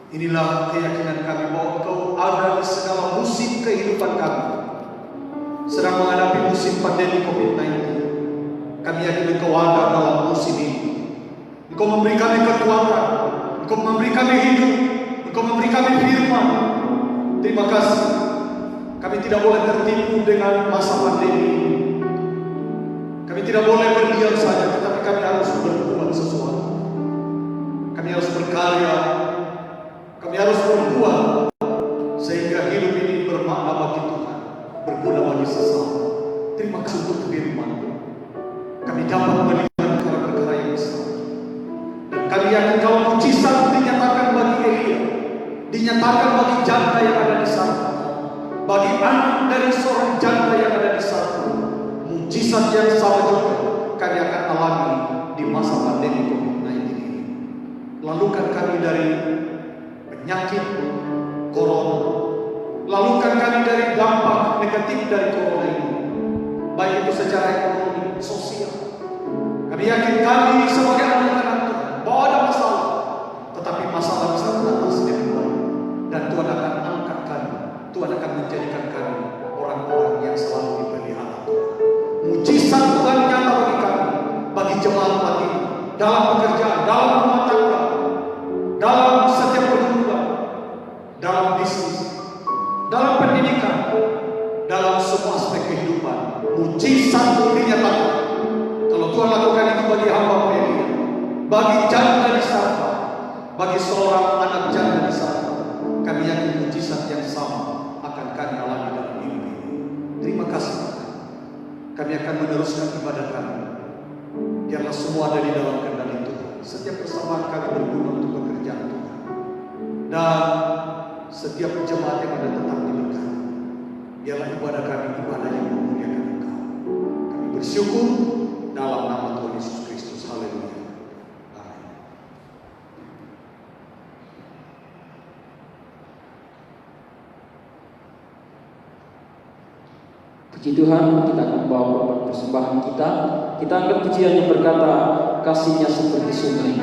Inilah keyakinan kami bahwa Engkau ada di segala musim kehidupan kami. Sedang menghadapi musim pandemi COVID-19, kami yakin Engkau ada dalam musim ini. Engkau memberi kami kekuatan, Engkau memberi kami hidup, Engkau memberi kami firman. Terima kasih. Kami tidak boleh tertipu dengan masa pandemi ini. Kami tidak boleh berdiam saja, tetapi kami harus berbuat sesuatu. Kami harus berkarya, kami harus berbuat sehingga hidup ini bermakna bagi Tuhan, berguna bagi sesama. Terima kasih untuk firman. Kami dapat melihat perkara-perkara yang besar. Dan kami yakin kalau mujizat dinyatakan bagi Elia, dinyatakan bagi janda yang ada di sana, bagi anak dari seorang janda yang ada di sana, mujizat yang sama juga kami akan alami di masa pandemi COVID-19 ini. Lalukan kami dari penyakit corona, lalukan kami dari dampak negatif dari corona ini, baik itu secara ekonomi, sosial. Kami yakin kami sebagai anak-anak Tuhan bahwa ada masalah, tetapi masalah bisa teratasi dengan baik, dan Tuhan akan angkat kami, Tuhan akan menjadikan kami orang-orang yang selalu dipelihara Tuhan. Mujizat Tuhan nyata bagi kami, bagi jemaat umat ini, dalam pekerjaan, dalam rumah tangga, dalam setiap kehidupan, dalam bisnis, dalam pendidikan, dalam semua aspek kehidupan. Mujizat dinyatakan. Kalau Tuhan lakukan itu bagi hamba Elia, bagi janda di sana, bagi seorang anak janda di sana, kami yakin mujizat yang sama akan kami alami dalam hidup ini. Terima kasih Tuhan. Kami akan meneruskan ibadah kami. Biarlah semua ada di dalam kendali Tuhan. Setiap persamaan kami berguna untuk pekerjaan Tuhan. Dan setiap jemaat yang ada tetap diberkati. Biarlah ibadah kami ibadah yang memuliakan Engkau. Kami bersyukur dalam nama Tuhan Yesus Kristus. Haleluya. Amin. Puji Tuhan, kita akan bawa korban persembahan kita. Kita angkat pujian yang berkata, kasih-Nya seperti sungai.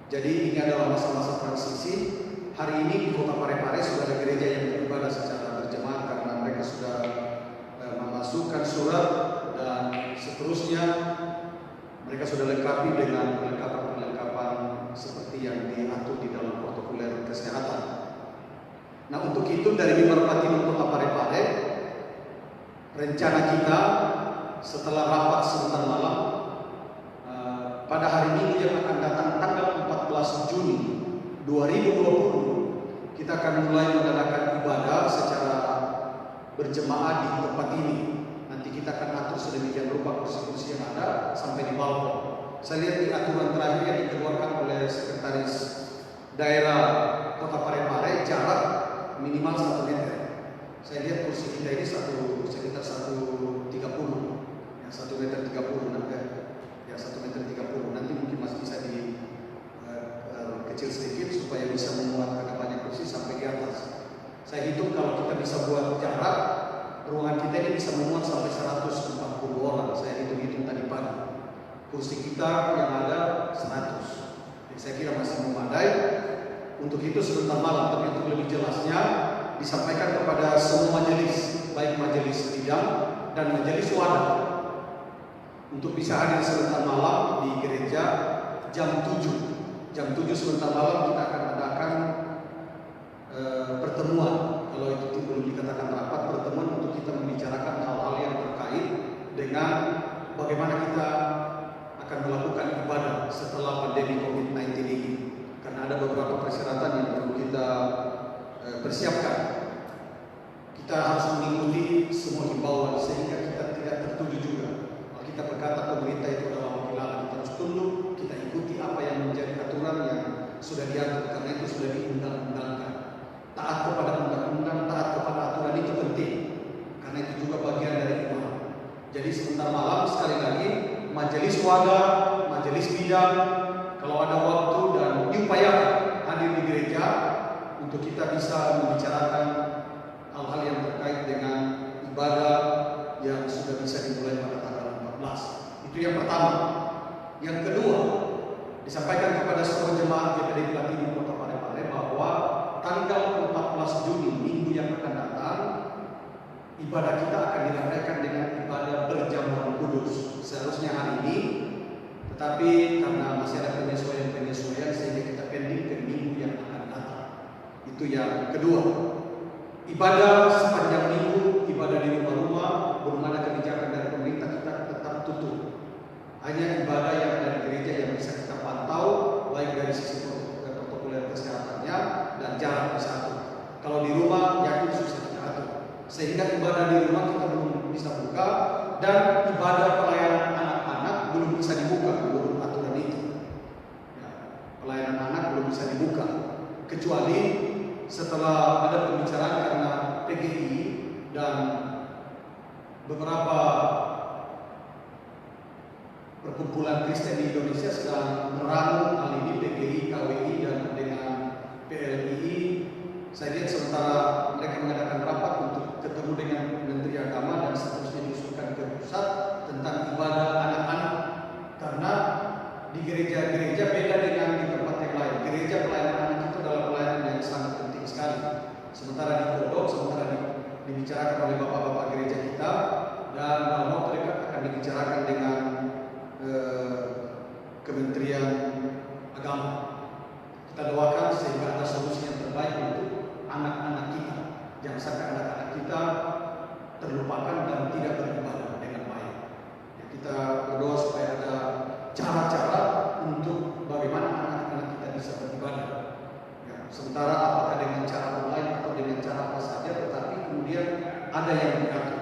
Jadi ini adalah masa-masa transisi. Hari ini di Kota Parepare sudah ada gereja yang beribadah secara berjemaah karena mereka sudah memasukkan surat dan seterusnya mereka sudah lengkapi dengan perlengkapan seperti yang diatur di dalam protokoler kesehatan. Nah, untuk itu dari Mimbar Platinum Kota Parepare rencana kita setelah rapat sebentar malam pada hari Minggu yang akan datang tanggal 14 Juni 2020 kita akan mulai mengadakan ibadah secara berjemaah di tempat ini. Nanti kita akan atur sedemikian rupa kursi-kursi yang ada sampai di balkon. Saya lihat di aturan terakhir yang dikeluarkan oleh Sekretaris Daerah Kota Parepare jarak minimal 1 meter. Saya lihat kursi kita ini sekitar 1,30, ya 1,30 meter nanti, ya 1,30 meter. Nanti mungkin masih bisa di kecil sedikit supaya bisa memuat agak banyak kursi sampai di atas. Saya hitung kalau kita bisa buat jarak, ruangan kita ini bisa memuat sampai 140 orang. Saya hitung tadi pagi. Kursi kita yang ada 100. Jadi saya kira masih memadai. Untuk itu sebentar malam, tapi untuk lebih jelasnya disampaikan kepada semua majelis, baik majelis bidang dan majelis wadah, untuk bisa hadir sebentar malam di gereja jam 7. Jam 7 sebentar malam kita akan adakan pertemuan. Kalau itu belum dikatakan rapat, pertemuan untuk kita membicarakan hal-hal yang terkait dengan bagaimana kita akan melakukan ibadah setelah pandemi COVID-19 ini. Karena ada beberapa persyaratan yang perlu kita persiapkan. Kita harus mengikuti semua himbauan sehingga kita tidak tertuju juga. Kalau kita berkata pemerintah itu adalah wakil Allah, kita harus tunduk, kita ikuti apa yang menjadi aturan yang sudah diatur, karena itu sudah diundang-undangkan. Taat kepada undang-undang, taat kepada aturan itu penting, karena itu juga bagian dari iman. Jadi sebentar malam sekali lagi majelis wadah, majelis bidang, kalau ada waktu dan diupayakan hadir di gereja untuk kita bisa membicarakan hal-hal yang terkait dengan ibadah yang sudah bisa dimulai pada tanggal 14. Itu yang pertama. Yang kedua, disampaikan kepada seluruh jemaat GPD Platinum Kota Parepare bahwa tanggal 14 Juni minggu yang akan datang ibadah kita akan diramaikan dengan ibadah berjamaah kudus. Seharusnya hari ini, tetapi karena masih ada penyesuaian sehingga kita pending ke minggu yang akan datang. Itu yang kedua. Ibadah sepanjang minggu, ibadah di rumah-rumah, belum ada kebijakan dari pemerintah, kita tetap tutup. Hanya ibadah yang ada di gereja yang bisa kita pantau, baik dari sisi protokol kesehatannya dan jarak bisa atur. Kalau di rumah, yakin susah kita atur. Sehingga ibadah di rumah kita belum bisa buka dan ibadah pelayanan anak-anak belum bisa dibuka menurut aturan itu. Ya, pelayanan anak belum bisa dibuka kecuali setelah ada pembicaraan karena PGI dan beberapa perkumpulan Kristen di Indonesia sedang meramu hal ini, PGI, KWI dan dengan PLII. Saya lihat sementara mereka mengadakan rapat untuk ketemu dengan Menteri Agama dan seterusnya diusulkan ke pusat tentang ibadah anak-anak, karena di gereja-gereja beda dengan di tempat yang lain. Gereja pelayanan anak itu adalah pelayanan yang sangat penting sekali. Sementara di Kodok, sementara dibicarakan oleh bapak-bapak gereja kita, dan dalam waktu dekat akan dibicarakan dengan Kementerian Agama. Kita doakan sehingga ada solusi yang terbaik untuk anak-anak kita. Jangan sampai anak-anak kita terlupakan dan tidak beribadah dengan baik. Ya, kita berdoa supaya ada cara-cara untuk bagaimana anak-anak kita bisa beribadah. Ya, sementara apakah dengan cara online atau dengan cara apa saja, tetapi kemudian ada yang diatur.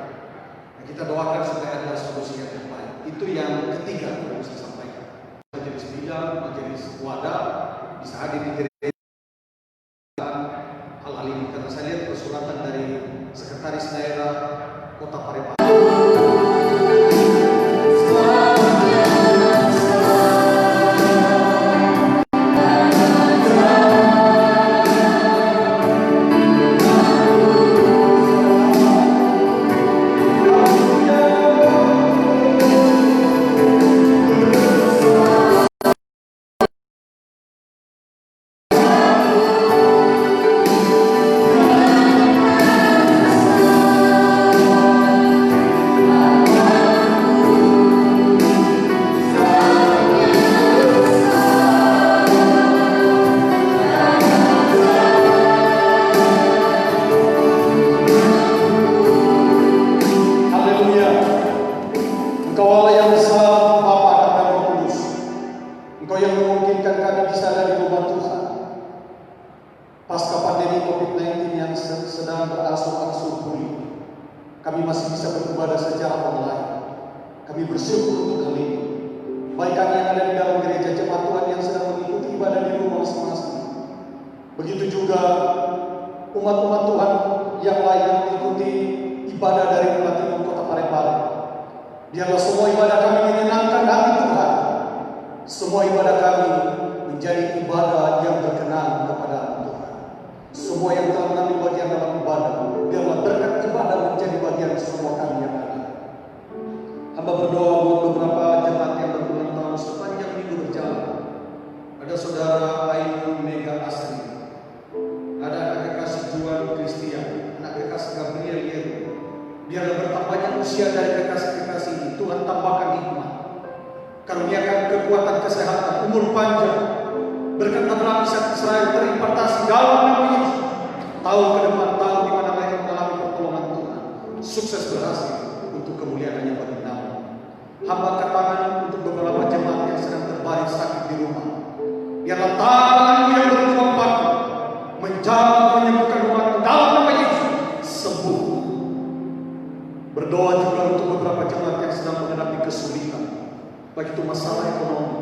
Nah, kita doakan supaya ada solusi yang terbaik. Itu yang ketiga yang saya sampaikan. Majelis bidang, majelis wadah bisa hadir di gereja hal-hal ini, karena saya lihat persuratan dari Sekretaris Daerah Kota Parepare. baik kami yang ada di dalam gereja, jemaat Tuhan yang sedang mengikuti ibadah di rumah masing-masing. Begitu juga umat-umat Tuhan yang lain yang mengikuti ibadah dari Umat Timur Kota Parepare. Biarlah semua ibadah kami menyenangkan hati Tuhan. Semua ibadah kami menjadi ibadah yang berkenan kepada Tuhan. Semua yang telah mengambil bagian dalam ibadah, biarlah berkat ibadah menjadi bagian semua kami yang ada. Hamba berdoa buat beberapa jemaat yang berulang tahun sepanjang minggu berjalan. Ada saudara Ainun Mega Asri, ada anak kekasih Juan Christian, anak kekasih Gabriel Yeru. Biarlah bertambahnya usia dari kekasih-kekasih ini, Tuhan tambahkan hikmah, karuniakan kekuatan kesehatan, umur panjang, berkat Abraham Ishak Israel terimpartasi dalam nama Yesus. Tahun ke depan, tahun di mana mereka mengalami pertolongan Tuhan, sukses berhasil untuk kemuliaan yang bagi nama. Hamba angkat tangan untuk beberapa jemaat yang sedang terbaring sakit di rumah. Biarlah tangan yang berkuat menjaga menyembuhkan umat dalam nama Yesus, sembuh. Berdoa juga untuk beberapa jemaat yang sedang menghadapi kesulitan, baik itu masalah ekonomi,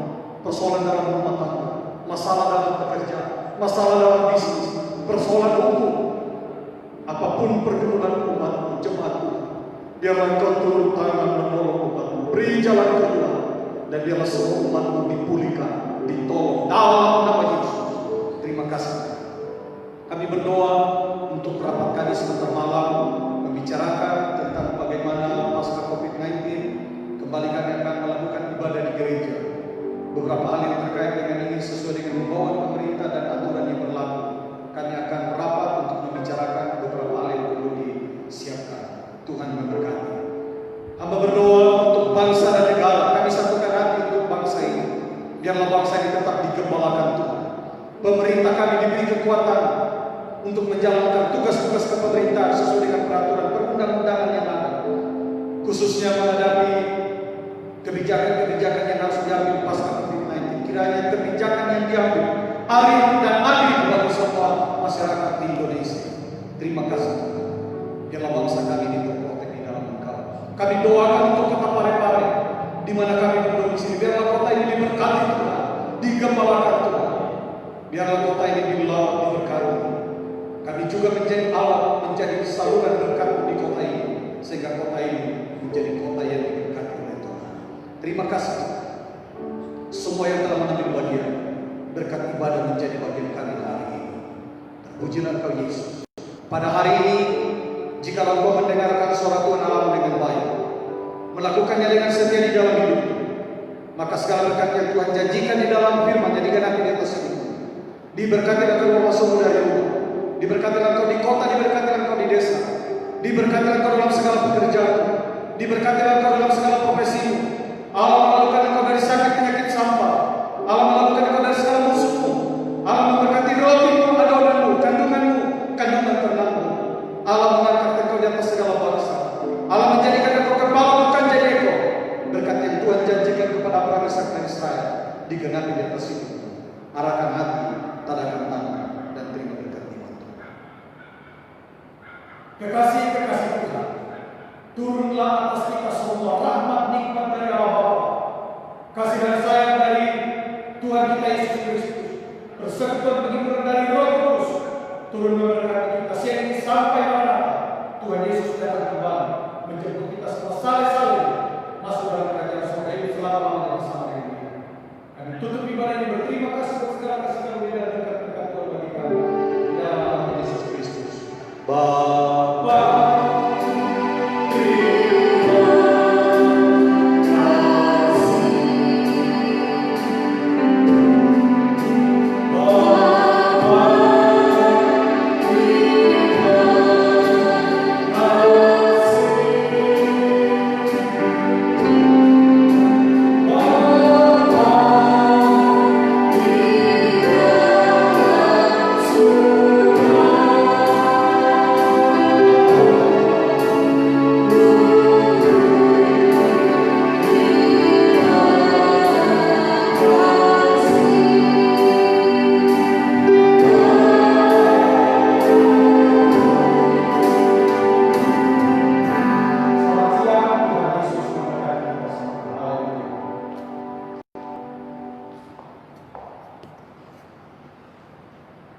persoalan dalam rumah tangga, masalah dalam pekerjaan, masalah dalam bisnis, persoalan hukum, apapun pergumulan umat jemaat Tuhan. Biarlah Engkau turun tangan menolong umatmu, beri jalan keluar, dan biarlah semua umatmu dipulihkan, ditolong dalam nama Yesus. Terima kasih. Kami berdoa untuk rapat kami sebentar malam membicarakan tentang bagaimana pasca COVID-19 kembali kami akan melakukan ibadah di gereja. Beberapa hal yang terkait dengan ini sesuai dengan himbauan pemerintah dan aturan yang berlaku. Kami akan rapat untuk membicarakan beberapa hal yang perlu disiapkan. Tuhan memberkati. Hamba berdoa untuk bangsa dan negara. Kami satukan hati untuk bangsa ini. Biarlah bangsa ini tetap digembalakan Tuhan. Pemerintah kami diberi kekuatan untuk menjalankan tugas-tugas kepemerintahan sesuai dengan peraturan perundang-undangan yang ada, khususnya menghadapi kebijakan-kebijakan yang harus diambil pasca COVID-19. Kiranya kebijakan yang diambil adil dan adil bagi semua masyarakat di Indonesia. Terima kasih. Biarlah bangsa kami ini terprotek di dalam Engkau. Kami doakan untuk Kota Parepare, di mana kami berdomisili. Biarlah kota ini diberkati Tuhan, digembalakan Tuhan. Biarlah kota ini diberkati. Kami juga menjadi alat, menjadi saluran berkat di kota ini, sehingga kota ini menjadi kota yang diberkati oleh Tuhan. Terima kasih semua yang telah mengambil bagian, berkat ibadah menjadi bagian kami hari ini. Terpujilah Engkau Yesus. Pada hari ini, jika Engkau mendengarkan suara Tuhan Allah dengan baik, melakukannya dengan setia di dalam hidup, maka segala berkat yang Tuhan janjikan di dalam firman-Nya digenapi di atas hidup. Diberkatilah engkau masuk dari rumah, diberkatilah engkau di kota, diberkatilah engkau di desa, diberkatilah engkau dalam segala pekerjaan, diberkatilah engkau dalam segala profesimu. Allah melakukan engkau dari sakit penyakit sampah, Allah melakukan engkau dari segala musuhmu. Allah memberkati rotimu, adonanmu, kandunganmu, kandungan ternakmu. Allah mengangkat engkau di atas segala bangsa. Allah menjadikan engkau kepala bukan jadi ekor. Berkat yang Tuhan janjikan kepada Abraham, Ishak dan Israel digenapi di atas hidup. Arahkan hati, tadakan tangan, dan terima berkat iman Tuhan. Kekasih-kekasih Tuhan, turunlah atas kita semua rahmat nikmat dari Allah Bapa, kasih dan sayang dari Tuhan kita Yesus Kristus, persekutuan penghiburan dari Roh Kudus, turun memberkati kita sehingga sampai mana Tuhan Yesus datang kembali menjemput kita semua saling